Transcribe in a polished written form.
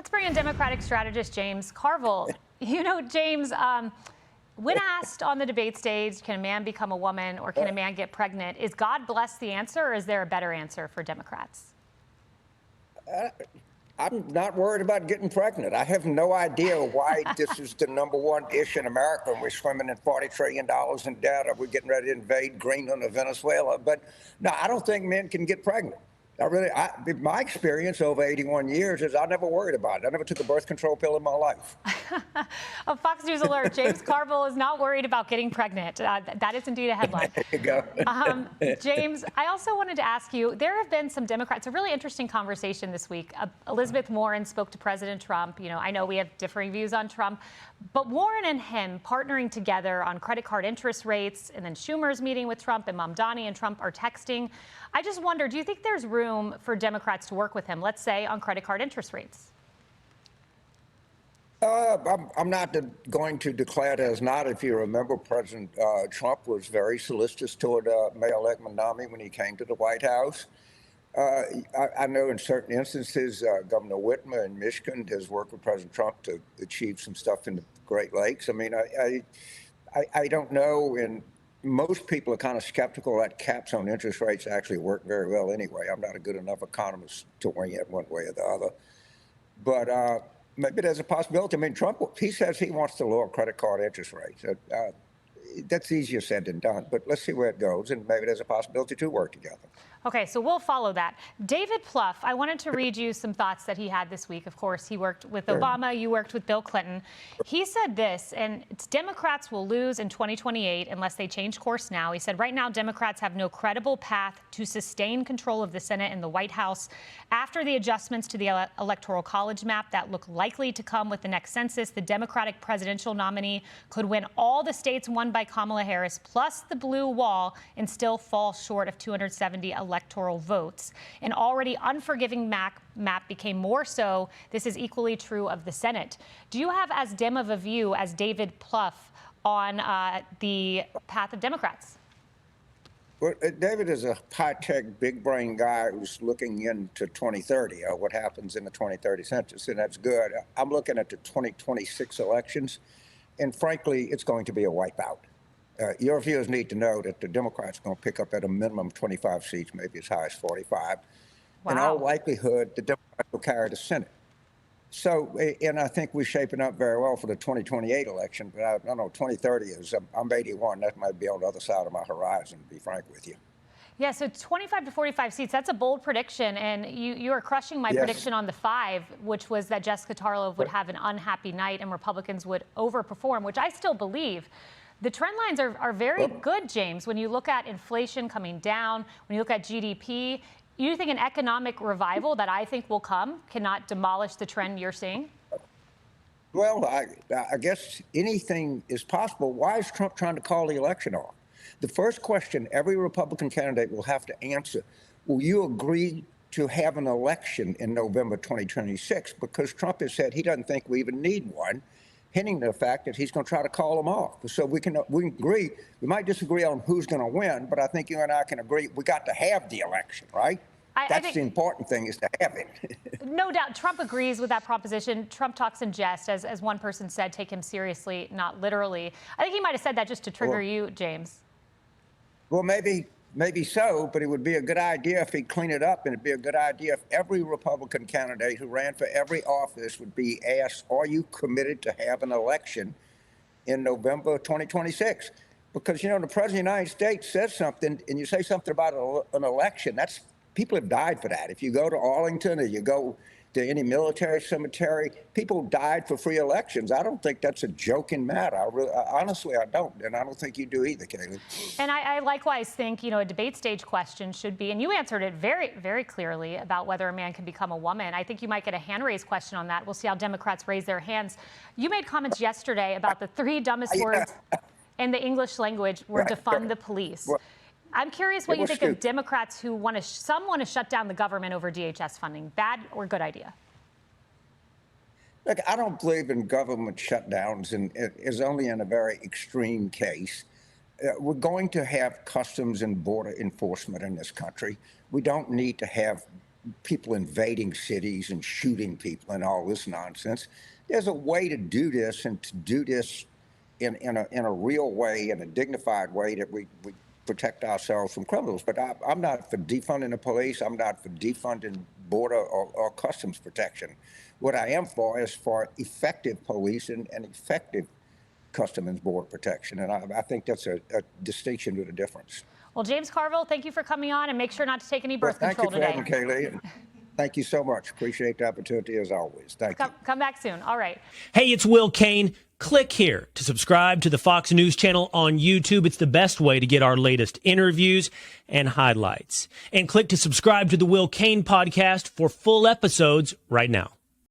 Let's bring in Democratic strategist James Carville. You know, James, when asked on the debate stage, can a man become a woman or can a man get pregnant, is God bless the answer, or is there a better answer for Democrats? I'm not worried about getting pregnant. I have no idea why this is the #1 issue in America, and we're swimming in $40 trillion in debt, or we're getting ready to invade Greenland or Venezuela. But no, I don't think men can get pregnant. My experience over 81 years is I never worried about it. I never took a birth control pill in my life. A Fox News alert, James Carville is not worried about getting pregnant. That is indeed a headline. There you go. James, I also wanted to ask you, there have been some Democrats, a really interesting conversation this week. Elizabeth Warren spoke to President Trump. You know, I know we have differing views on Trump, but Warren and him partnering together on credit card interest rates, and then Schumer's meeting with Trump, and Mamdani and Trump are texting. I just wonder, do you think there's room for Democrats to work with him, let's say, on credit card interest rates? I'm not going to declare it as not. If you remember, President Trump was very solicitous toward Mayor-elect Mamdani when he came to the White House. I know in certain instances, Governor Whitmer in Michigan has worked with President Trump to achieve some stuff in the Great Lakes. I mean, I don't know, and most people are kind of skeptical that caps on interest rates actually work very well anyway. I'm not a good enough economist to weigh it one way or the other. But maybe there's a possibility. I mean, Trump, he says he wants to lower credit card interest rates. That's easier said than done, but let's see where it goes, and maybe there's a possibility to work together. Okay, so we'll follow that. David Plouffe, I wanted to read you some thoughts that he had this week. Of course, he worked with Obama, you worked with Bill Clinton. He said this, and it's Democrats will lose in 2028 unless they change course now. He said, right now, Democrats have no credible path to sustain control of the Senate and the White House after the adjustments to the Electoral College map that look likely to come with the next census. The Democratic presidential nominee could win all the states won by Kamala Harris, plus the blue wall, and still fall short of 270 electoral votes. An already unforgiving map became more so. This is equally true of the Senate. Do you have as dim of a view as David Plouffe on the path of Democrats? Well, David is a high-tech, big-brain guy who's looking into 2030, what happens in the 2030 census, and that's good. I'm looking at the 2026 elections, and frankly, it's going to be a wipeout. Your viewers need to know that the Democrats are going to pick up at a minimum 25 seats, maybe as high as 45. Wow. In all likelihood, the Democrats will carry the Senate. So, and I think we're shaping up very well for the 2028 election, but I don't know, 2030 is, I'm 81, that might be on the other side of my horizon, to be frank with you. Yeah, so 25 to 45 seats, that's a bold prediction, and you are crushing my prediction on the 5, which was that Jessica Tarlov would have an unhappy night and Republicans would overperform, which I still believe. The trend lines are very good, James. When you look at inflation coming down, when you look at GDP, you think an economic revival that I think will come cannot demolish the trend you're seeing? Well, I guess anything is possible. Why is Trump trying to call the election off? The first question every Republican candidate will have to answer, will you agree to have an election in November 2026? Because Trump has said he doesn't think we even need one, hinting to the fact that he's going to try to call them off. So we can agree. We might disagree on who's going to win, but I think you and I can agree we got to have the election, right? That's the important thing, is to have it. No doubt. Trump agrees with that proposition. Trump talks in jest. As one person said, take him seriously, not literally. I think he might have said that just to trigger you, James. Well, maybe so, but it would be a good idea if he'd clean it up, and it'd be a good idea if every Republican candidate who ran for every office would be asked, are you committed to have an election in November 2026? Because, you know, the President of the United States says something, and you say something about an election, people have died for that. If you go to Arlington or you go to any military cemetery, people died for free elections. I don't think that's a joking matter. Honestly, I don't. And I don't think you do either, Kaylee. And I likewise think, you know, a debate stage question should be, and you answered it very, very clearly about whether a man can become a woman. I think you might get a hand raise question on that. We'll see how Democrats raise their hands. You made comments yesterday about the 3 dumbest words in the English language were defund the police. I'm curious what you think of Democrats who some want to shut down the government over DHS funding. Bad or good idea? Look, I don't believe in government shutdowns, and it is only in a very extreme case. We're going to have customs and border enforcement in this country. We don't need to have people invading cities and shooting people and all this nonsense. There's a way to do this, and to do this in a real way, in a dignified way, that we protect ourselves from criminals. But I'm not for defunding the police. I'm not for defunding border or customs protection. What I am for is for effective police and effective customs and border protection. And I think that's a distinction with a difference. Well, James Carville, thank you for coming on, and make sure not to take any birth control today. Thank you for having me, Kaylee. Thank you so much. Appreciate the opportunity as always. Thank you. Come back soon. All right. Hey, it's Will Cain. Click here to subscribe to the Fox News channel on YouTube. It's the best way to get our latest interviews and highlights. And click to subscribe to the Will Cain podcast for full episodes right now.